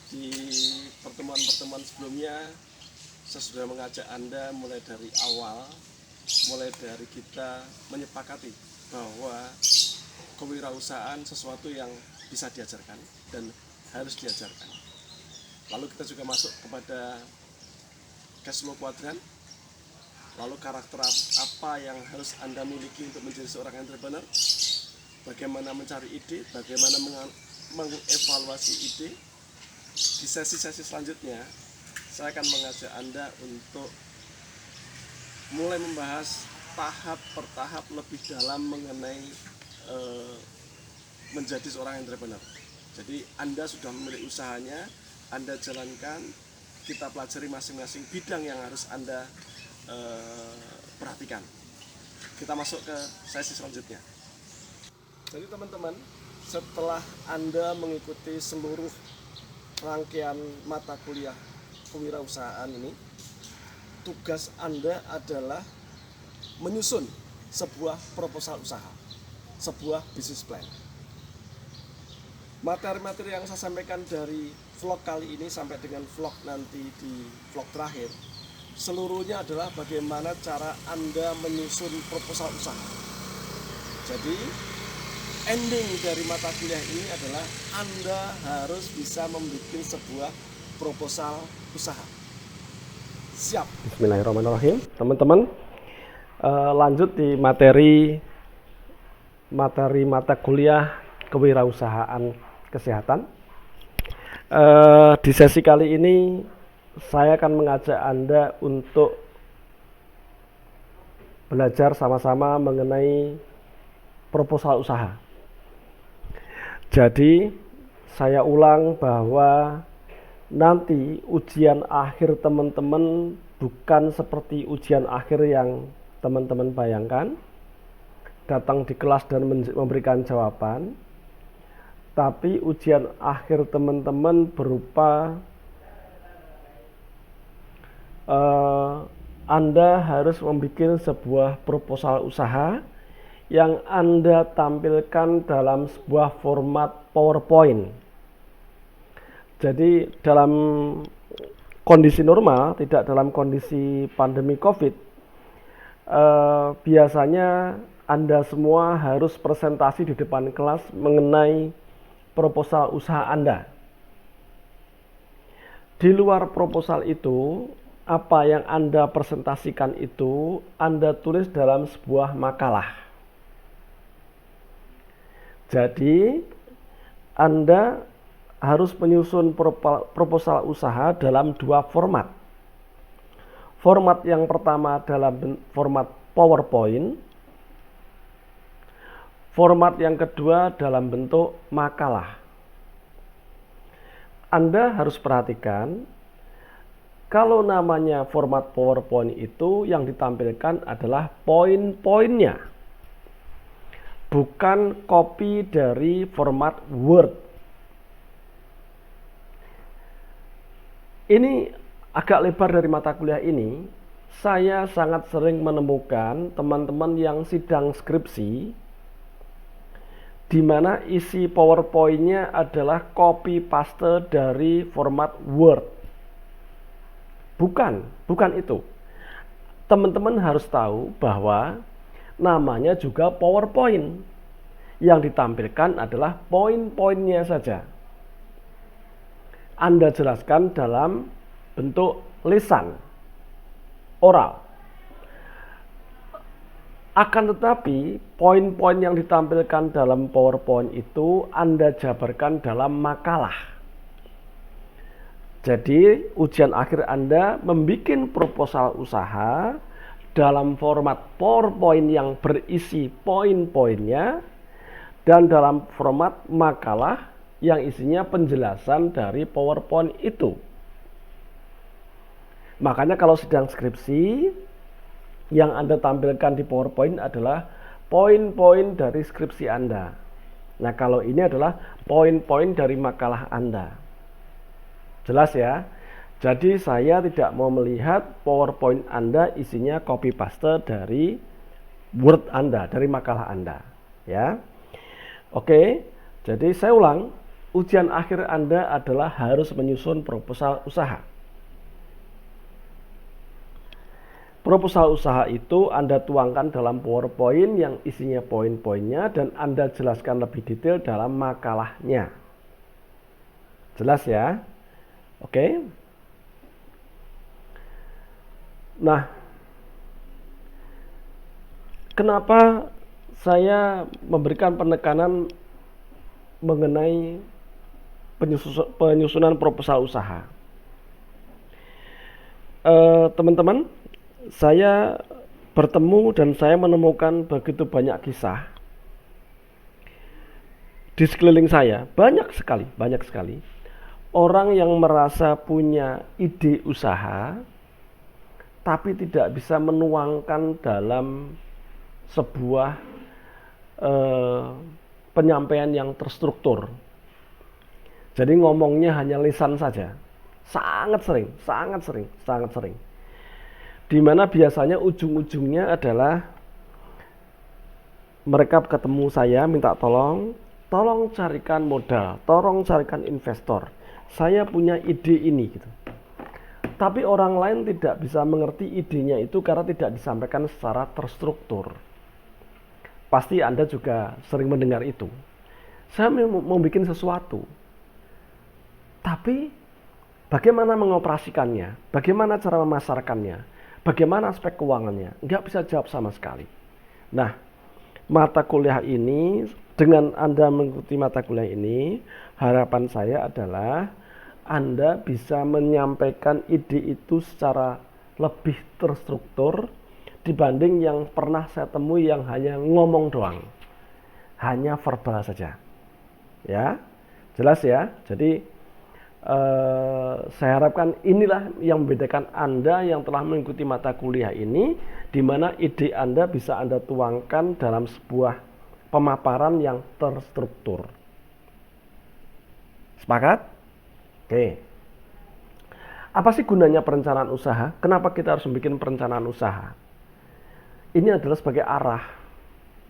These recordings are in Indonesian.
Di pertemuan-pertemuan sebelumnya, saya sudah mengajak Anda mulai dari awal, mulai dari kita menyepakati bahwa kewirausahaan sesuatu yang bisa diajarkan dan harus diajarkan. Lalu kita juga masuk kepada cash flow quadrant, lalu karakter apa yang harus Anda miliki untuk menjadi seorang entrepreneur, bagaimana mencari ide, bagaimana mengevaluasi ide. Di sesi-sesi selanjutnya, saya akan mengajak Anda untuk mulai membahas tahap per tahap lebih dalam mengenai menjadi seorang entrepreneur. Jadi Anda sudah memiliki usahanya, Anda jalankan, kita pelajari masing-masing bidang yang harus Anda perhatikan. Kita masuk ke sesi selanjutnya. Jadi teman-teman, setelah Anda mengikuti seluruh rangkaian mata kuliah kewirausahaan ini, tugas Anda adalah menyusun sebuah proposal usaha, sebuah business plan. Materi-materi yang saya sampaikan dari vlog kali ini sampai dengan vlog nanti di vlog terakhir, seluruhnya adalah bagaimana cara Anda menyusun proposal usaha. Jadi ending dari mata kuliah ini adalah Anda harus bisa membuat sebuah proposal usaha. Siap. Bismillahirrahmanirrahim. Teman-teman, lanjut di materi mata kuliah kewirausahaan kesehatan. Di sesi kali ini saya akan mengajak Anda untuk belajar sama-sama mengenai proposal usaha. Jadi saya ulang bahwa nanti ujian akhir teman-teman bukan seperti ujian akhir yang teman-teman bayangkan, datang di kelas dan memberikan jawaban, tapi ujian akhir teman-teman berupa Anda harus membuat sebuah proposal usaha yang Anda tampilkan dalam sebuah format PowerPoint. Jadi dalam kondisi normal, tidak dalam kondisi pandemi COVID, biasanya Anda semua harus presentasi di depan kelas mengenai proposal usaha Anda. Di luar proposal itu, apa yang Anda presentasikan itu Anda tulis dalam sebuah makalah. Jadi Anda harus menyusun proposal usaha dalam dua format. Format yang pertama dalam format PowerPoint, format yang kedua dalam bentuk makalah. Anda harus perhatikan, kalau namanya format PowerPoint itu yang ditampilkan adalah poin-poinnya, bukan copy dari format Word. Ini agak lebar dari mata kuliah ini. Saya sangat sering menemukan teman-teman yang sidang skripsi di mana isi PowerPoint-nya adalah copy paste dari format Word. Bukan itu. Teman-teman harus tahu bahwa namanya juga PowerPoint. Yang ditampilkan adalah poin-poinnya saja. Anda jelaskan dalam bentuk lisan, oral. Akan tetapi, poin-poin yang ditampilkan dalam PowerPoint itu Anda jabarkan dalam makalah. Jadi, ujian akhir Anda membuat proposal usaha dalam format PowerPoint yang berisi poin-poinnya dan dalam format makalah yang isinya penjelasan dari PowerPoint itu. Makanya kalau sedang skripsi, yang Anda tampilkan di PowerPoint adalah poin-poin dari skripsi Anda. Nah, kalau ini adalah poin-poin dari makalah Anda. Jelas ya? Jadi saya tidak mau melihat PowerPoint Anda isinya copy paste dari Word Anda, dari makalah Anda, ya. Oke, jadi saya ulang, ujian akhir Anda adalah harus menyusun proposal usaha. Proposal usaha itu Anda tuangkan dalam PowerPoint yang isinya poin-poinnya dan Anda jelaskan lebih detail dalam makalahnya. Jelas ya? Oke. Nah, kenapa saya memberikan penekanan mengenai penyusunan proposal usaha? Teman-teman, saya bertemu dan saya menemukan begitu banyak kisah di sekeliling saya, banyak sekali orang yang merasa punya ide usaha tapi tidak bisa menuangkan dalam sebuah penyampaian yang terstruktur. Jadi ngomongnya hanya lisan saja. Sangat sering. Di mana biasanya ujung-ujungnya adalah mereka ketemu saya minta tolong carikan modal, tolong carikan investor. Saya punya ide ini gitu. Tapi orang lain tidak bisa mengerti idenya itu karena tidak disampaikan secara terstruktur. Pasti Anda juga sering mendengar itu. Saya mau bikin sesuatu, tapi bagaimana mengoperasikannya, bagaimana cara memasarkannya, bagaimana aspek keuangannya, nggak bisa jawab sama sekali. Nah, mata kuliah ini, dengan Anda mengikuti mata kuliah ini, harapan saya adalah Anda bisa menyampaikan ide itu secara lebih terstruktur dibanding yang pernah saya temui yang hanya ngomong doang, hanya verbal saja. Ya, jelas ya. Jadi saya harapkan inilah yang membedakan Anda yang telah mengikuti mata kuliah ini, di mana ide Anda bisa Anda tuangkan dalam sebuah pemaparan yang terstruktur. Sepakat? Oke. Apa sih gunanya perencanaan usaha? Kenapa kita harus bikin perencanaan usaha? Ini adalah sebagai arah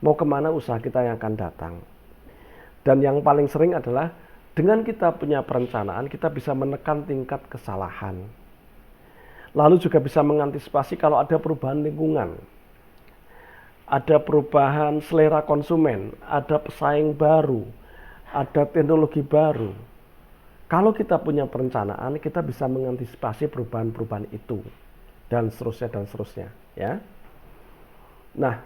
mau kemana usaha kita yang akan datang. Dan yang paling sering adalah dengan kita punya perencanaan, kita bisa menekan tingkat kesalahan. Lalu juga bisa mengantisipasi kalau ada perubahan lingkungan, ada perubahan selera konsumen, ada pesaing baru, ada teknologi baru. Kalau kita punya perencanaan, kita bisa mengantisipasi perubahan-perubahan itu, dan seterusnya, ya. Nah,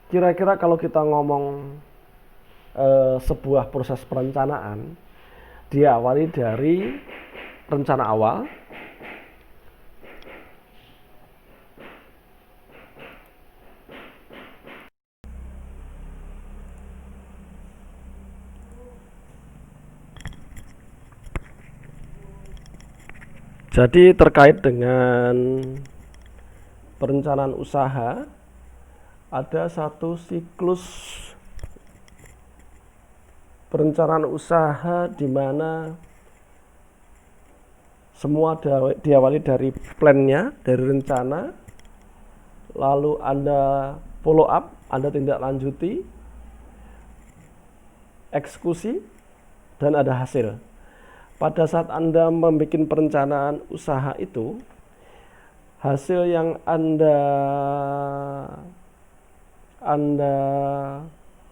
kira-kira kalau kita ngomong sebuah proses perencanaan, diawali dari rencana awal, jadi terkait dengan perencanaan usaha, ada satu siklus perencanaan usaha di mana semua diawali dari plannya, dari rencana, lalu Anda follow up, Anda tindak lanjuti, eksekusi, dan ada hasil. Pada saat Anda membuat perencanaan usaha itu, hasil yang Anda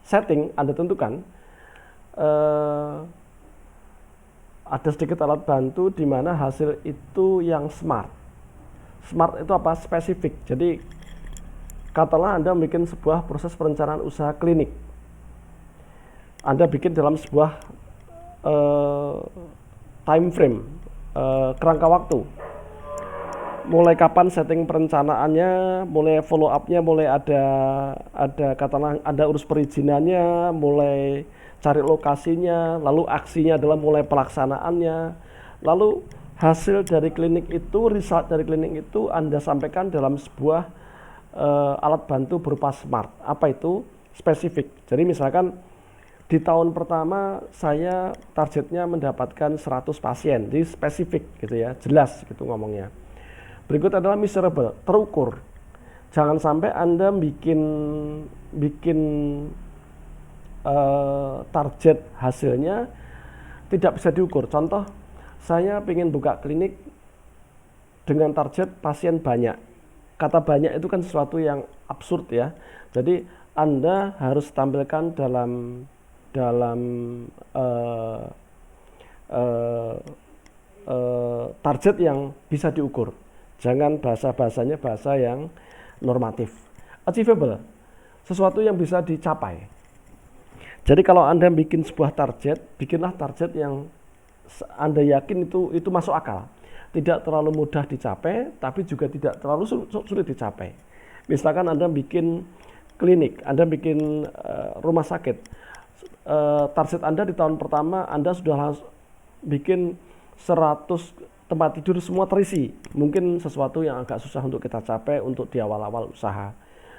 setting, Anda tentukan, ada sedikit alat bantu di mana hasil itu yang smart. Smart itu apa? Spesifik. Jadi katakanlah Anda bikin sebuah proses perencanaan usaha klinik. Anda bikin dalam sebuah time frame, kerangka waktu. Mulai kapan setting perencanaannya, mulai follow up-nya, mulai ada katakanlah Anda urus perizinannya, mulai cari lokasinya, lalu aksinya adalah mulai pelaksanaannya, lalu hasil dari klinik itu, result dari klinik itu Anda sampaikan dalam sebuah alat bantu berupa smart. Apa itu? Spesifik. Jadi misalkan di tahun pertama saya targetnya mendapatkan 100 pasien, jadi spesifik gitu ya, jelas gitu ngomongnya. Berikut adalah measurable, terukur. Jangan sampai Anda bikin target hasilnya tidak bisa diukur. Contoh, saya ingin buka klinik dengan target pasien banyak. Kata banyak itu kan sesuatu yang absurd ya. Jadi Anda harus tampilkan dalam eh, eh, target yang bisa diukur. Jangan bahasa-bahasanya bahasa yang normatif. Achievable, sesuatu yang bisa dicapai. Jadi kalau Anda bikin sebuah target, bikinlah target yang Anda yakin itu masuk akal. Tidak terlalu mudah dicapai, tapi juga tidak terlalu sulit dicapai. Misalkan Anda bikin klinik, Anda bikin rumah sakit. Target Anda di tahun pertama, Anda sudah bikin 100 tempat tidur semua terisi. Mungkin sesuatu yang agak susah untuk kita capai untuk di awal-awal usaha.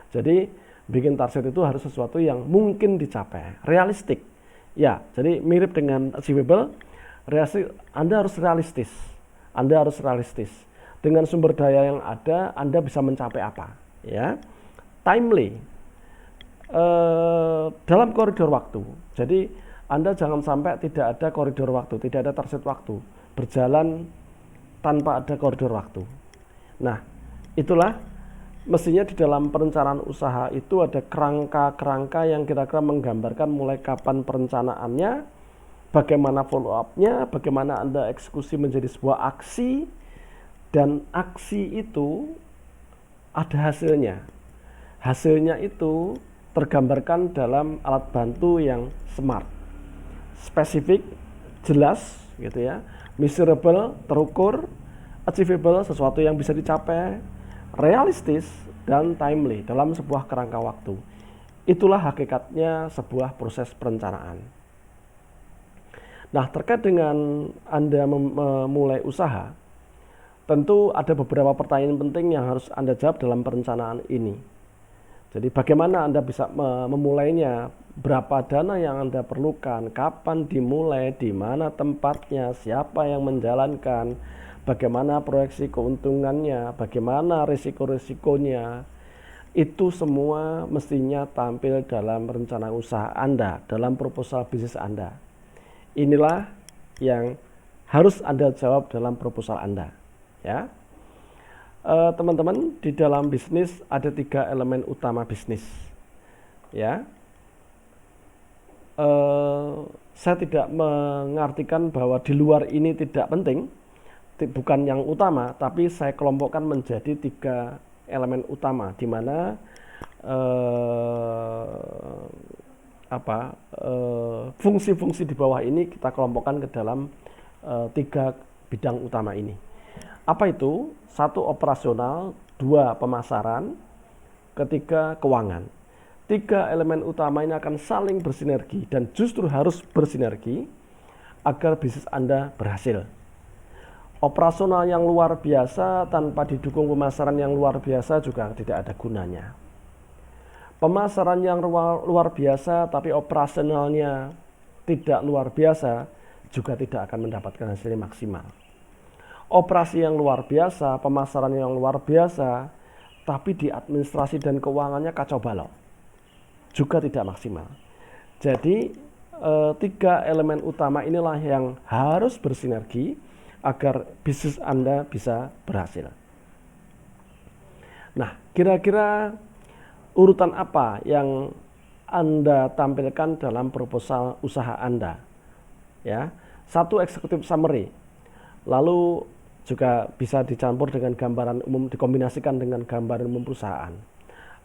Jadi bikin target itu harus sesuatu yang mungkin dicapai, realistik. Ya, jadi mirip dengan achievable, Anda harus realistis. Anda harus realistis. Dengan sumber daya yang ada, Anda bisa mencapai apa? Ya, timely. Dalam koridor waktu. Jadi Anda jangan sampai tidak ada koridor waktu, tidak ada target waktu, berjalan tanpa ada koridor waktu. Nah, itulah mestinya di dalam perencanaan usaha itu ada kerangka-kerangka yang kira-kira menggambarkan mulai kapan perencanaannya, bagaimana follow up-nya, bagaimana Anda eksekusi menjadi sebuah aksi, dan aksi itu ada hasilnya. Hasilnya itu tergambarkan dalam alat bantu yang smart, spesifik, jelas gitu ya, measurable, terukur, achievable, sesuatu yang bisa dicapai, realistis, dan timely dalam sebuah kerangka waktu. Itulah hakikatnya sebuah proses perencanaan. Nah, terkait dengan Anda memulai usaha, tentu ada beberapa pertanyaan penting yang harus Anda jawab dalam perencanaan ini. Jadi bagaimana Anda bisa memulainya, berapa dana yang Anda perlukan, kapan dimulai, di mana tempatnya, siapa yang menjalankan, bagaimana proyeksi keuntungannya, bagaimana risiko-risikonya. Itu semua mestinya tampil dalam rencana usaha Anda, dalam proposal bisnis Anda. Inilah yang harus Anda jawab dalam proposal Anda. Ya, teman-teman, di dalam bisnis ada 3 elemen utama bisnis. Ya, saya tidak mengartikan bahwa di luar ini tidak penting, bukan yang utama, tapi saya kelompokkan menjadi 3 elemen utama, di mana fungsi-fungsi di bawah ini kita kelompokkan ke dalam 3 bidang utama ini. Apa itu? 1 operasional, 2 pemasaran, ketiga keuangan. 3 elemen utama ini akan saling bersinergi dan justru harus bersinergi agar bisnis Anda berhasil. Operasional yang luar biasa tanpa didukung pemasaran yang luar biasa juga tidak ada gunanya. Pemasaran yang luar biasa tapi operasionalnya tidak luar biasa juga tidak akan mendapatkan hasil maksimal. Operasi yang luar biasa, pemasaran yang luar biasa, tapi di administrasi dan keuangannya kacau balau, juga tidak maksimal. Jadi 3 elemen utama inilah yang harus bersinergi agar bisnis Anda bisa berhasil. Nah, kira-kira urutan apa yang Anda tampilkan dalam proposal usaha Anda? Ya, 1 executive summary. Lalu juga bisa dicampur dengan gambaran umum, dikombinasikan dengan gambaran umum perusahaan.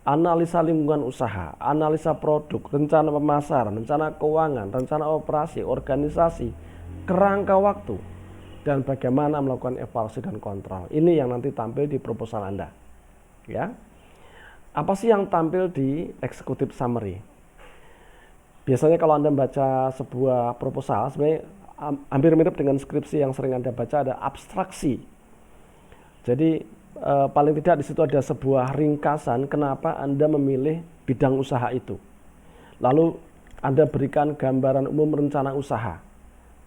Analisa lingkungan usaha, analisa produk, rencana pemasaran, rencana keuangan, rencana operasi, organisasi, kerangka waktu, dan bagaimana melakukan evaluasi dan kontrol. Ini yang nanti tampil di proposal Anda. Ya. Apa sih yang tampil di executive summary? Biasanya kalau Anda membaca sebuah proposal, sebenarnya hampir mirip dengan skripsi yang sering Anda baca, ada abstraksi. Jadi paling tidak di situ ada sebuah ringkasan kenapa Anda memilih bidang usaha itu. Lalu Anda berikan gambaran umum rencana usaha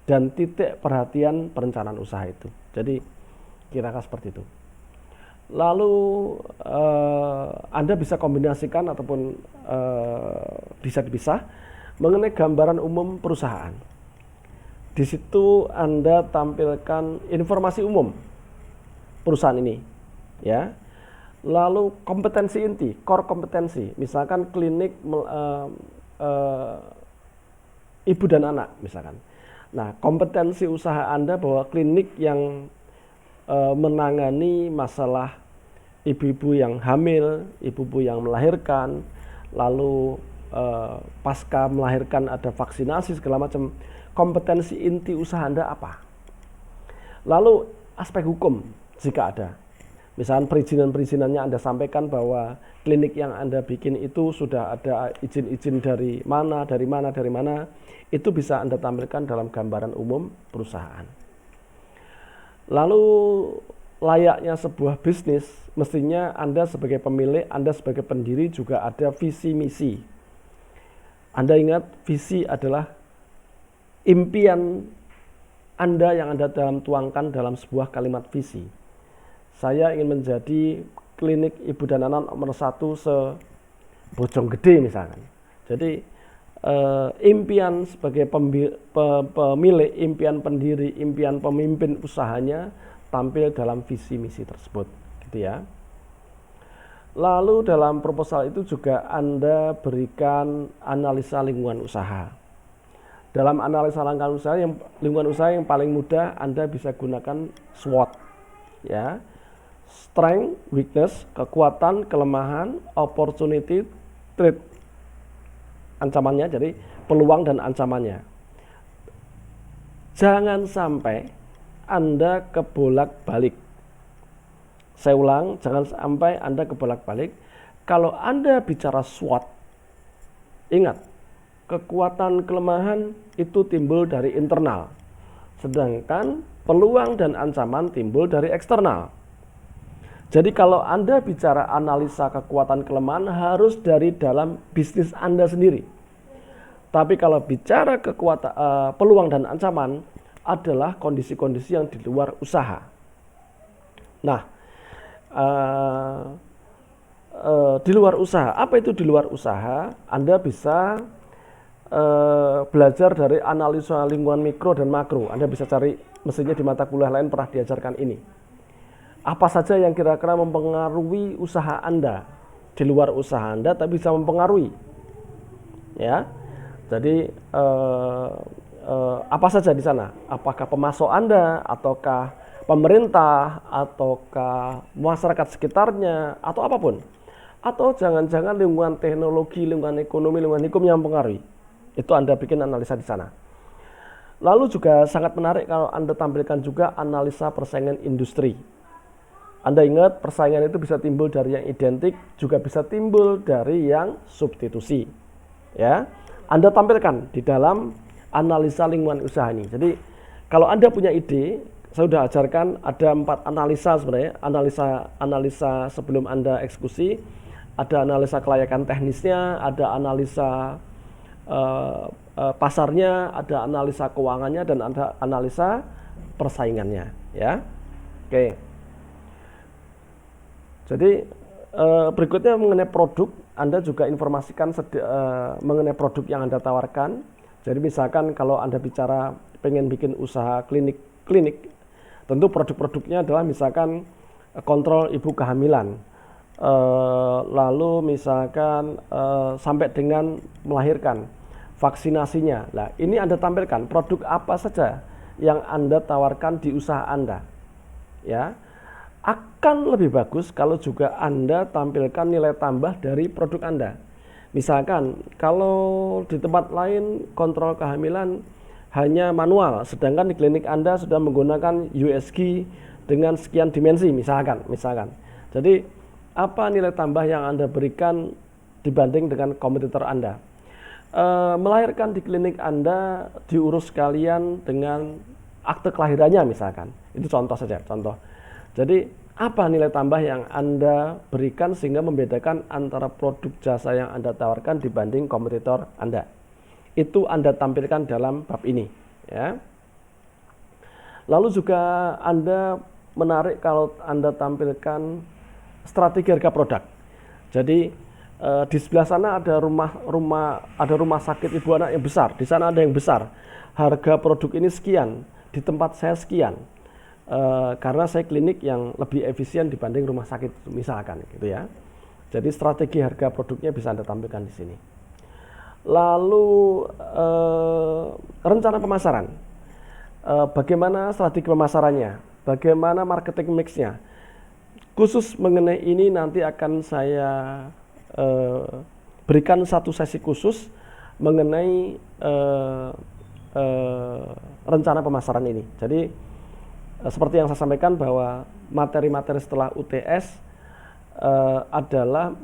dan titik perhatian perencanaan usaha itu. Jadi kira-kira seperti itu. Lalu Anda bisa kombinasikan ataupun bisa dipisah mengenai gambaran umum perusahaan. Di situ Anda tampilkan informasi umum perusahaan ini, ya. Lalu kompetensi inti, core kompetensi, misalkan klinik ibu dan anak, misalkan. Nah, kompetensi usaha Anda bahwa klinik yang menangani masalah ibu-ibu yang hamil, ibu-ibu yang melahirkan, lalu pasca melahirkan ada vaksinasi segala macam. Kompetensi inti usaha Anda apa? Lalu aspek hukum jika ada. Misalnya perizinan-perizinannya Anda sampaikan bahwa klinik yang Anda bikin itu sudah ada izin-izin dari mana, itu bisa Anda tampilkan dalam gambaran umum perusahaan. Lalu layaknya sebuah bisnis, mestinya Anda sebagai pemilik, Anda sebagai pendiri juga ada visi misi. Anda ingat, visi adalah impian Anda yang Anda tuangkan dalam sebuah kalimat visi. Saya ingin menjadi klinik ibu dan anak nomor 1 se-Bojonggede misalkan. Jadi impian sebagai pemilik, impian pendiri, impian pemimpin usahanya tampil dalam visi misi tersebut, gitu ya. Lalu dalam proposal itu juga Anda berikan analisa lingkungan usaha. Dalam analisa lingkungan usaha yang paling mudah Anda bisa gunakan SWOT, ya. Strength, weakness, kekuatan, kelemahan, opportunity, threat, ancamannya, jadi peluang dan ancamannya. Jangan sampai Anda kebolak-balik. Saya ulang, jangan sampai Anda kebolak-balik. Kalau Anda bicara SWOT, ingat, kekuatan kelemahan itu timbul dari internal, sedangkan peluang dan ancaman timbul dari eksternal. Jadi kalau Anda bicara analisa kekuatan kelemahan harus dari dalam bisnis Anda sendiri. Tapi kalau bicara kekuatan peluang dan ancaman adalah kondisi-kondisi yang di luar usaha. Nah, di luar usaha, apa itu di luar usaha? Anda bisa belajar dari analisa lingkungan mikro dan makro. Anda bisa cari, mestinya di mata kuliah lain pernah diajarkan ini. Apa saja yang kira-kira mempengaruhi usaha Anda di luar usaha Anda, tapi bisa mempengaruhi, ya. Jadi apa saja di sana? Apakah pemasok Anda, ataukah pemerintah, ataukah masyarakat sekitarnya, atau apapun? Atau jangan-jangan lingkungan teknologi, lingkungan ekonomi, lingkungan hukum yang mempengaruhi? Itu Anda bikin analisa di sana. Lalu juga sangat menarik kalau Anda tampilkan juga analisa persaingan industri. Anda ingat, persaingan itu bisa timbul dari yang identik, juga bisa timbul dari yang substitusi. Ya, Anda tampilkan di dalam analisa lingkungan usaha ini. Jadi, kalau Anda punya ide, saya sudah ajarkan ada 4 analisa sebenarnya. Analisa sebelum Anda eksekusi, ada analisa kelayakan teknisnya, ada analisa pasarnya, ada analisa keuangannya, dan ada analisa persaingannya. Ya, oke. Jadi berikutnya mengenai produk, Anda juga informasikan mengenai produk yang Anda tawarkan. Jadi misalkan kalau Anda bicara pengen bikin usaha klinik, tentu produk-produknya adalah misalkan kontrol ibu kehamilan, lalu misalkan sampai dengan melahirkan, vaksinasinya. Nah, ini Anda tampilkan produk apa saja yang Anda tawarkan di usaha Anda, ya. Akan lebih bagus kalau juga Anda tampilkan nilai tambah dari produk Anda. Misalkan kalau di tempat lain kontrol kehamilan hanya manual, sedangkan di klinik Anda sudah menggunakan USG dengan sekian dimensi, misalkan. Jadi apa nilai tambah yang Anda berikan dibanding dengan kompetitor Anda? Melahirkan di klinik Anda diurus sekalian dengan akte kelahirannya misalkan. Itu contoh saja, contoh. Jadi apa nilai tambah yang Anda berikan sehingga membedakan antara produk jasa yang Anda tawarkan dibanding kompetitor Anda? Itu Anda tampilkan dalam bab ini, ya. Lalu juga Anda menarik kalau Anda tampilkan strategi harga produk. Jadi Di sebelah sana ada rumah sakit ibu anak yang besar, di sana ada yang besar. Harga produk ini sekian, di tempat saya sekian. Karena saya klinik yang lebih efisien dibanding rumah sakit misalkan gitu ya. Jadi strategi harga produknya bisa Anda tampilkan di sini. Lalu rencana pemasaran. Bagaimana strategi pemasarannya? Bagaimana marketing mix-nya? Khusus mengenai ini nanti akan saya berikan satu sesi khusus mengenai rencana pemasaran ini. Jadi seperti yang saya sampaikan bahwa materi-materi setelah UTS adalah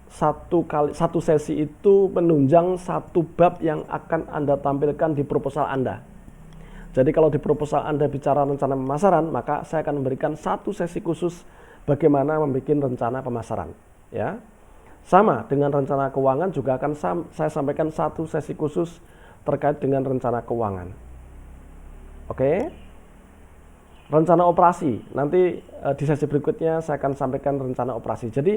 satu sesi itu menunjang satu bab yang akan Anda tampilkan di proposal Anda. Jadi kalau di proposal Anda bicara rencana pemasaran, maka saya akan memberikan satu sesi khusus bagaimana membuat rencana pemasaran. Ya, sama dengan rencana keuangan juga akan saya sampaikan satu sesi khusus terkait dengan rencana keuangan. Oke. Rencana operasi, nanti di sesi berikutnya saya akan sampaikan rencana operasi. Jadi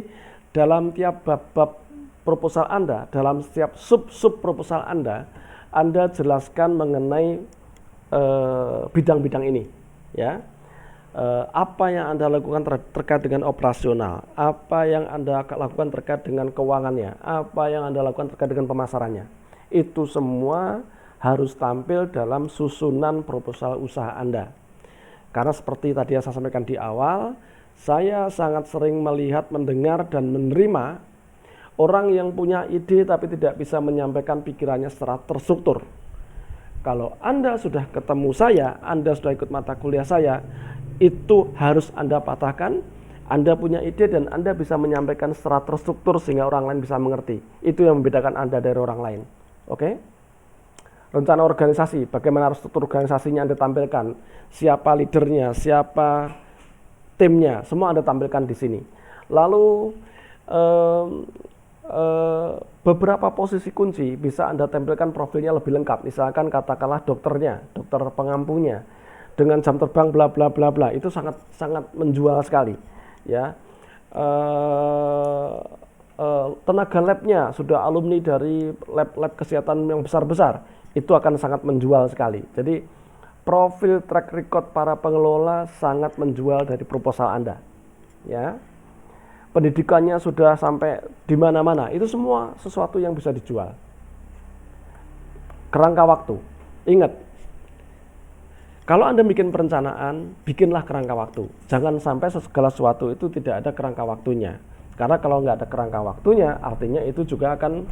dalam tiap bab-bab proposal Anda, dalam setiap sub-sub proposal Anda jelaskan mengenai bidang-bidang ini. Ya. Apa yang Anda lakukan terkait dengan operasional, apa yang Anda lakukan terkait dengan keuangannya, apa yang Anda lakukan terkait dengan pemasarannya. Itu semua harus tampil dalam susunan proposal usaha Anda. Karena seperti tadi yang saya sampaikan di awal, saya sangat sering melihat, mendengar, dan menerima orang yang punya ide tapi tidak bisa menyampaikan pikirannya secara terstruktur. Kalau Anda sudah ketemu saya, Anda sudah ikut mata kuliah saya, itu harus Anda patahkan. Anda punya ide dan Anda bisa menyampaikan secara terstruktur sehingga orang lain bisa mengerti. Itu yang membedakan Anda dari orang lain. Oke? Rencana organisasi, bagaimana struktur organisasinya Anda tampilkan, siapa leadernya, siapa timnya, semua Anda tampilkan di sini. Lalu beberapa posisi kunci bisa Anda tampilkan profilnya lebih lengkap. Misalkan katakanlah dokternya, dokter pengampunya, dengan jam terbang bla bla bla bla, itu sangat menjual sekali ya. Tenaga labnya sudah alumni dari lab kesehatan yang besar-besar, itu akan sangat menjual sekali. Jadi profil track record para pengelola sangat menjual dari proposal Anda ya. Pendidikannya sudah sampai di mana-mana, itu semua sesuatu yang bisa dijual. Kerangka waktu, ingat, kalau Anda bikin perencanaan, bikinlah kerangka waktu. Jangan sampai segala sesuatu itu tidak ada kerangka waktunya. Karena kalau nggak ada kerangka waktunya, artinya itu juga akan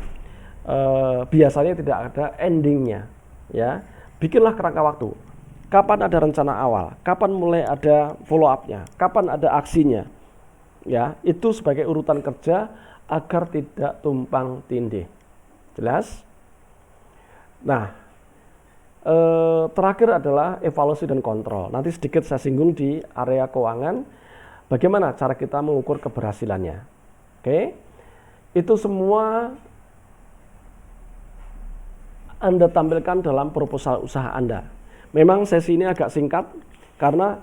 biasanya tidak ada endingnya. Ya, bikinlah kerangka waktu. Kapan ada rencana awal? Kapan mulai ada follow up-nya? Kapan ada aksinya? Ya, itu sebagai urutan kerja agar tidak tumpang tindih. Jelas? Nah. Terakhir adalah evaluasi dan kontrol. Nanti sedikit saya singgung di area keuangan, bagaimana cara kita mengukur keberhasilannya. Oke, itu semua Anda tampilkan dalam proposal usaha Anda. Memang sesi ini agak singkat karena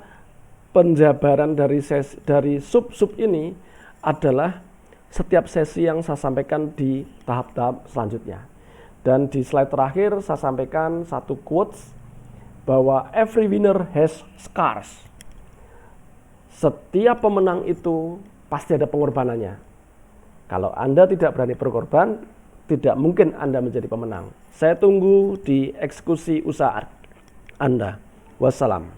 penjabaran dari sub-sub ini adalah setiap sesi yang saya sampaikan di tahap-tahap selanjutnya. Dan di slide terakhir saya sampaikan satu quotes bahwa every winner has scars. Setiap pemenang itu pasti ada pengorbanannya. Kalau Anda tidak berani berkorban, tidak mungkin Anda menjadi pemenang. Saya tunggu di eksekusi usaha Anda. Wassalam.